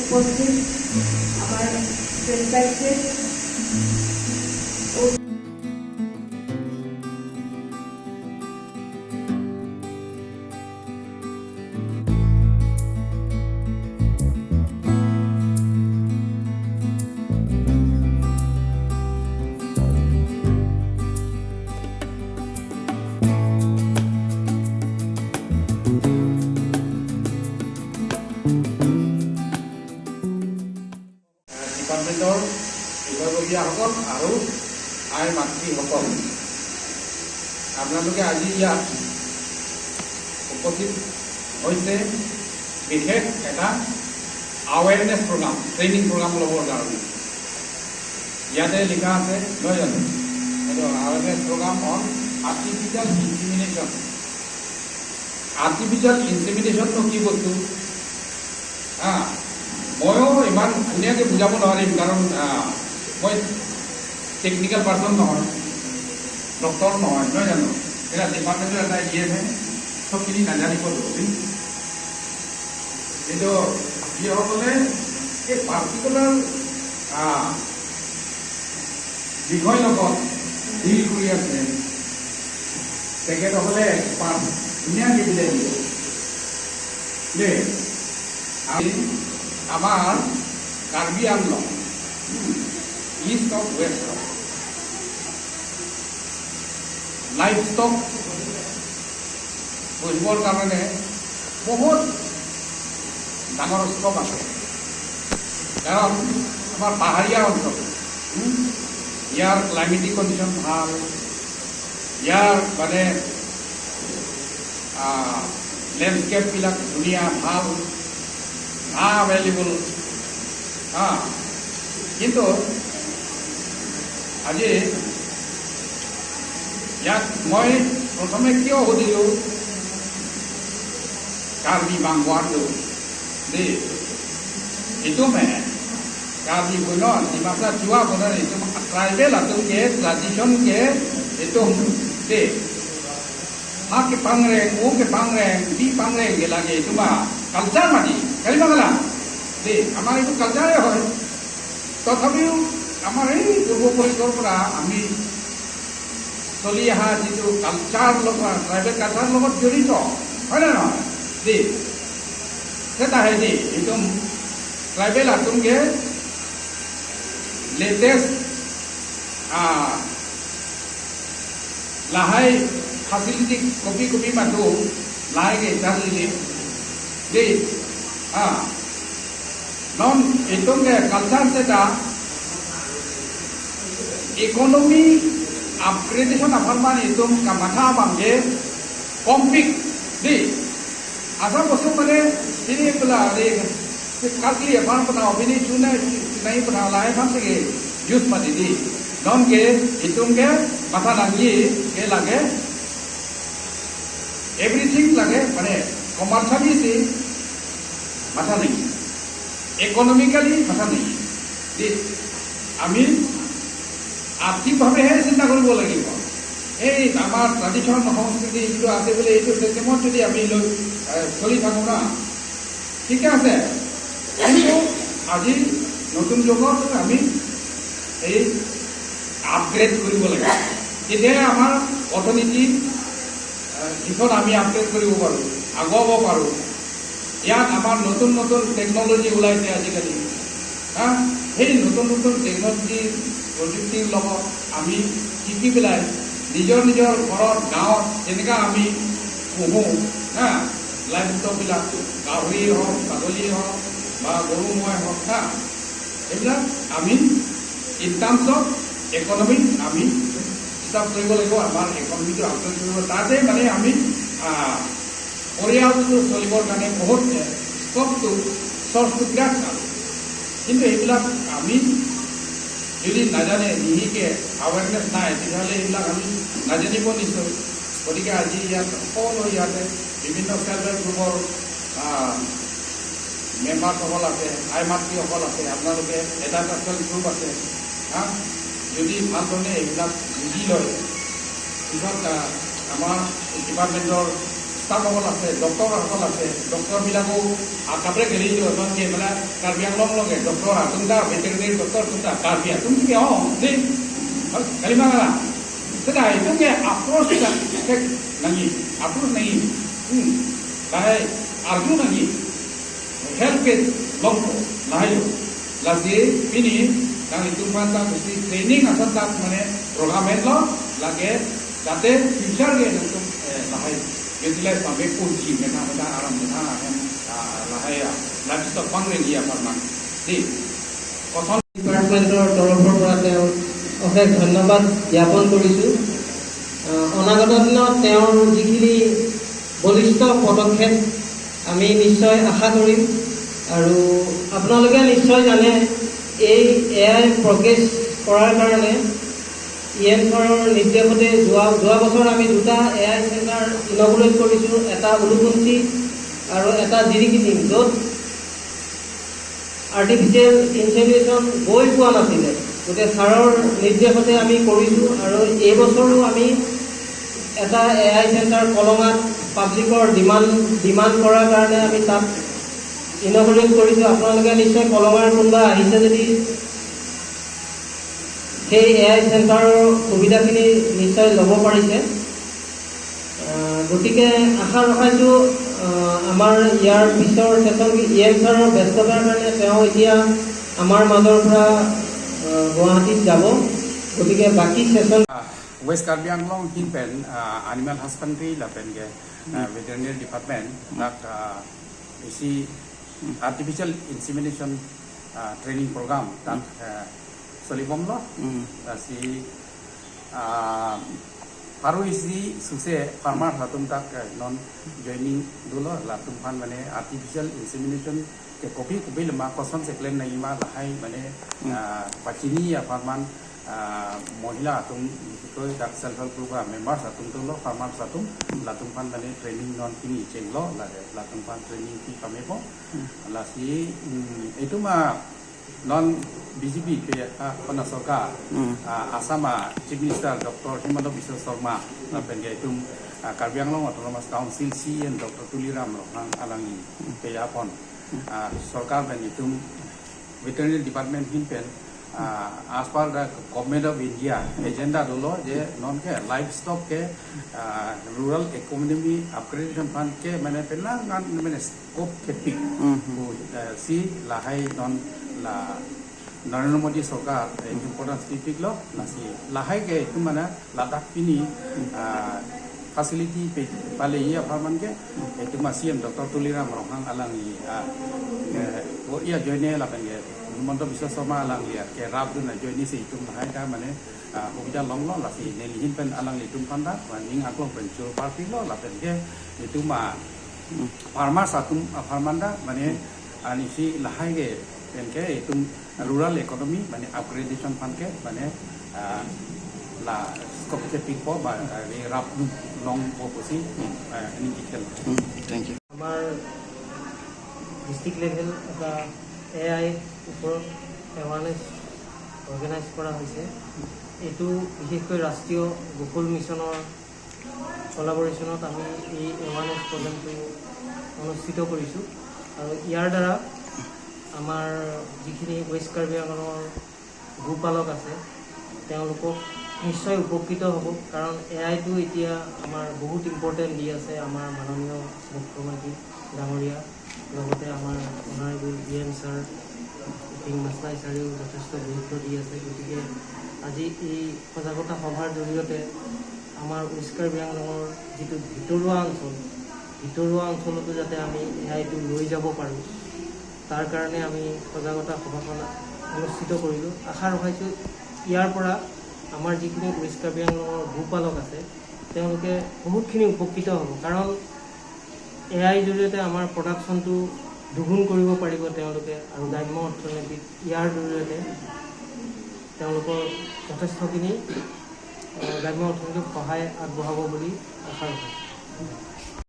উপস্থিত আমাৰ প্ৰেসক্ৰাইবড ডিপাৰ্টমেণ্টৰ বিষয়ববীয়াসকল আৰু আই মাতৃসকল, আপোনালোকে আজি ইয়াত উপস্থিত হৈছে বিশেষ এটা আৱেৰনেছ প্ৰগ্ৰাম, ট্ৰেইনিং প্ৰগ্ৰাম ল'বৰ কাৰণে। ইয়াতে লিখা আছে নহয় জানো, এইটো আৱেৰনেছ প্ৰগ্ৰাম অন আৰ্টিফিচিয়েল ইনসেমিনেশ্যন। আৰ্টিফিচিয়েল ইনসেমিনেশ্যনটো কি বস্তু? ময়ো ইমান ধুনীয়াকৈ বুজাব নোৱাৰিম, কাৰণ মই টেকনিকেল পাৰ্চন নহয়, ডক্টৰ নহয়, নহয় জানো। এটা ডিপাৰ্টমেণ্টৰ এটা ইয়েহে চবখিনি নাজানিব ধৰিম। কিন্তু যিসকলে এই পাৰ্টিকুলাৰ বিষয় লগত ডিল কৰি আছে তেখেতসকলে এক্সপাৰ্ট ধুনীয়াকৈ বুজাই দিব দেই। আমাৰ Karbi Anglong east of west livestock পুহিবৰ কাৰণে বহুত ডাঙৰ স্কোপ আছে, কাৰণ আমাৰ পাহাৰীয়া অঞ্চল, ইয়াৰ ক্লাইমেটিক কণ্ডিশ্যন ভাল, ইয়াৰ মানে লেণ্ডস্কেপবিলাক ধুনীয়া ভাল, এভেইলেবল। কিন্তু আজি ইয়াত মই প্ৰথমে কিয় সুধিলোঁ কাৰ্বি বাংৱানটো দেই, itu meh kali puno di masa tua benar itu tribal atau ke tradition ke itu de hak pangreng ke pangreng di pangreng ke lagi itu mah culture mah di kali bangala de আমার itu culture হয়। তথাপিও আমাৰ এই পূৰ্বপুৰুষৰ পৰা আমি চলি অহা যিটো কালচাৰ লগত ট্ৰাইবেল কালচাৰৰ লগত জড়িত হয় নে নহয় দেই, সেটা হয় দেই একদম ট্রাইবেল আতঙ্কে লেটেস্ট লাহাই ফ্যাসিলিটি কপি মাতো লাহাইকে তাহলে দেই নন এতঙ্গে কালচার সেটা ইকোনমি আপগ্রেডেশন আফারমান একদম মাথা বাঙ্গে কমপিক দেই আসা বস্তু মানে তিনি পেলা কাটলি এবাৰ বনাও বিনি চুনে নাই বনাও লাই ভাম থেকে জুস মাতি দি নন के इतुंगे माथा लांगी के लागे एवरीथिंग लागे माने कमार्शियली से माथा नहीं, इकोनॉमिकली माथा नहीं दे আমি আৰ্থিকভাৱেহে চিন্তা কৰিব লাগিব। এই আমাৰ ট্ৰেডিশ্যন সংস্কৃতি এইটো আছে বুলি এইটো চিষ্টেমত যদি আমি লৈ চলি থাকোঁ না ঠিকে আছে, কিন্তু আজি নতুন যুগত আমি এই আপগ্ৰেড কৰিব লাগে, তেতিয়াহে আমাৰ অৰ্থনীতি দিশত আমি আপগ্ৰেড কৰিব পাৰোঁ, আগুৱাব পাৰোঁ। ইয়াত আমাৰ নতুন নতুন টেকন'লজি ওলাইছে আজিকালি, সেই নতুন নতুন টেকন'লজি প্ৰযুক্তিৰ লগত আমি শিকি পেলাই নিজৰ নিজৰ ঘৰত গাঁৱত যেনেকৈ আমি পুহোঁ লাইফ ষ্টকবিলাক গাহৰি হওক ছাগলী হওক বা গৰু ম'হ হওক এইবিলাক আমি ইন টাৰ্মছ অফ ইকনমিক আমি হিচাপ কৰিব লাগিব, আমাৰ ইকনমিটো আপগ্ৰেড কৰিব। তাতে মানে আমি পৰিয়ালটো চলিবৰ কাৰণে বহুত স্কপটো চৰ্চটো বিৰাট ভাল, কিন্তু এইবিলাক আমি যদি নাজানে নিশিকে আৱেৰনেছ নাই তেতিয়াহ'লে এইবিলাক আমি নাজানিব নিশ্চয়। গতিকে আজি ইয়াত সকলো ইয়াতে বিভিন্ন চেল্ফ হেল্প গ্ৰুপৰ মেম্বাৰসকল আছে, আই মাতৃসকল আছে, আপোনালোকে এটা চেল্ফ গ্ৰুপ আছে। যদি ভালধৰণে এইবিলাক বুজি লয় পিছত আমাৰ ডিপাৰ্টমেণ্টৰ ষ্টাফসকল আছে, ডক্টৰসকল আছে, ডক্টৰবিলাকো কাপড়ে গেলি যে মানে কাৰ্বি আংলং লগে ডক্টৰ তুমটা ভেটেরিনারি ডক্টর তুমটা কার্বি তুমি কি জি কালিমাগালা সেটা itu approach lagi approach lagi lahay arju lagi help it longko lahay lagi ini kang itu manta mesti training asal tak mana program lo lagi jate future ge untuk lahay utilize sampai kunci mena mena aram mena lahay livestock farm lagi apa mana di kosong ডিপাৰ্টমেণ্টৰ তৰফৰ পৰা তেওঁ অশেষ ধন্যবাদ জ্ঞাপন কৰিছোঁ। অনাগত দিনত তেওঁৰ যিখিনি বলিষ্ঠ পদক্ষেপ আমি নিশ্চয় আশা কৰিম আৰু আপোনালোকে নিশ্চয় জানে এই AI প্ৰগ্ৰেছ কৰাৰ কাৰণে ইএমছৰ নিৰ্দেশতে যোৱা বছৰ আমি দুটা AI চেণ্টাৰ ইনগুৰেট কৰিছোঁ, এটা উলুকুঞ্চি আৰু এটা জিৰিকিটি, য'ত আৰ্টিফিচিয়েল ইনচেমিনেশ্যন গৈ পোৱা নাছিলে। গতিকে ছাৰৰ নিৰ্দেশতে আমি কৰিছোঁ আৰু এই বছৰো আমি এটা AI চেণ্টাৰ কলঙাত পাব্লিকৰ ডিমাণ্ড কৰাৰ কাৰণে আমি তাত ইনগুৰেট কৰিছোঁ। আপোনালোকে নিশ্চয় কলঙাৰ কোনোবা আহিছে যদি সেই AI চেণ্টাৰৰ সুবিধাখিনি নিশ্চয় ল'ব পাৰিছে। গতিকে আশা ৰখাইছোঁ আমাৰ ইয়াৰ পিছৰ চেচন ইএমছৰ ব্যস্ততাৰ কাৰণে তেওঁ এতিয়া আমাৰ মাজৰ পৰা গুৱাহাটীত যাব। গতিকে বাকী session West Karbi Anglong Hinpen Animal Husbandry Lapen ke Veterinary Department nak isi artificial insemination training program tak solibom lo si paru isi suse farmer hatum tak non joining dulu latum pan mane artificial insemination ke kopi lema koson seklen nai ma lahai mane pachini ya farman mohila atum koi dak self help group members atum tu lo farmer atum latum pan mane training non kini cheng lo latum pan training ki kami po la si itu ma non BJP ke Panasarkar Asama Chief Minister Dr. Himanta Biswa Sarma lapen ke itu Karbi Anglong Autonomous Council CN Dr. Tuliram Rohang Alangi ke Yapon Sarkar ben itu Veterinary Department Hinpen as per the Government of India agenda dulu je non ke livestock ke rural economy upgradation fund ke mana pernah kan mana scope ke pik si lahai non la Narendra Modi Sarkar important speak lo nasi lahai ke itu mana ladak pini facility pe pale ia farman ke itu masih Dr. Tuliram Rohang Alangi wo ia join la kan ke Himanta Biswa Sarma Alangi ke rap tu na join si itu lahai ka mane hobija long lo la si nelihin pen Alangi tum panda ning aklong pencu party lo la pen ke itu ma farmer satum farmanda mane ani si lahai ke pen ke itu rural economy mane upgradation fund ke mane la scope ke pick po ba rap long posi any detail thank you আমাৰ district level এটা AI ওপৰত awareness organise কৰা হৈছে। এইটো বিশেষকৈ ৰাষ্ট্ৰীয় গোকুল মিছনৰ কলাবৰেশ্যনত আমি এই এৱাৰনেছ প্ৰগ্ৰেমটো অনুষ্ঠিত কৰিছোঁ আৰু ইয়াৰ দ্বাৰা আমাৰ যিখিনি ৱেষ্ট কাৰ্বি আংলঙৰ গোপালক আছে তেওঁলোকক নিশ্চয় উপকৃত হ'ব, কাৰণ AIটো এতিয়া আমাৰ বহুত ইম্পৰ্টেণ্ট দি আছে আমাৰ মাননীয় মুখ্যমন্ত্ৰী ডাঙৰীয়া, লগতে আমাৰ অনাৰেবল EM ছাৰ মাছলাই ছাৰেও যথেষ্ট গুৰুত্ব দি আছে। গতিকে আজি এই সজাগতা সভাৰ জৰিয়তে আমাৰ ৱেষ্ট কাৰ্বি আংলঙৰ যিটো ভিতৰুৱা অঞ্চলতো যাতে আমি AIটো লৈ যাব পাৰোঁ তাৰ কাৰণে আমি সজাগতা সভাখন অনুষ্ঠিত কৰিলোঁ। আশা ৰখাইছোঁ ইয়াৰ পৰা আমাৰ যিখিনি ৱেষ্ট কাৰ্বি আংলঙৰ গোপালক আছে তেওঁলোকে বহুতখিনি উপকৃত হ'ব, কাৰণ AIৰ জৰিয়তে আমাৰ প্ৰডাকশ্যনটো দুগুণ কৰিব পাৰিব তেওঁলোকে আৰু গ্ৰাম্য অৰ্থনীতিত ইয়াৰ জৰিয়তে তেওঁলোকৰ যথেষ্টখিনি গ্ৰাম্য অৰ্থনীতিক সহায় আগবঢ়াব বুলি আশা ৰাখিছোঁ।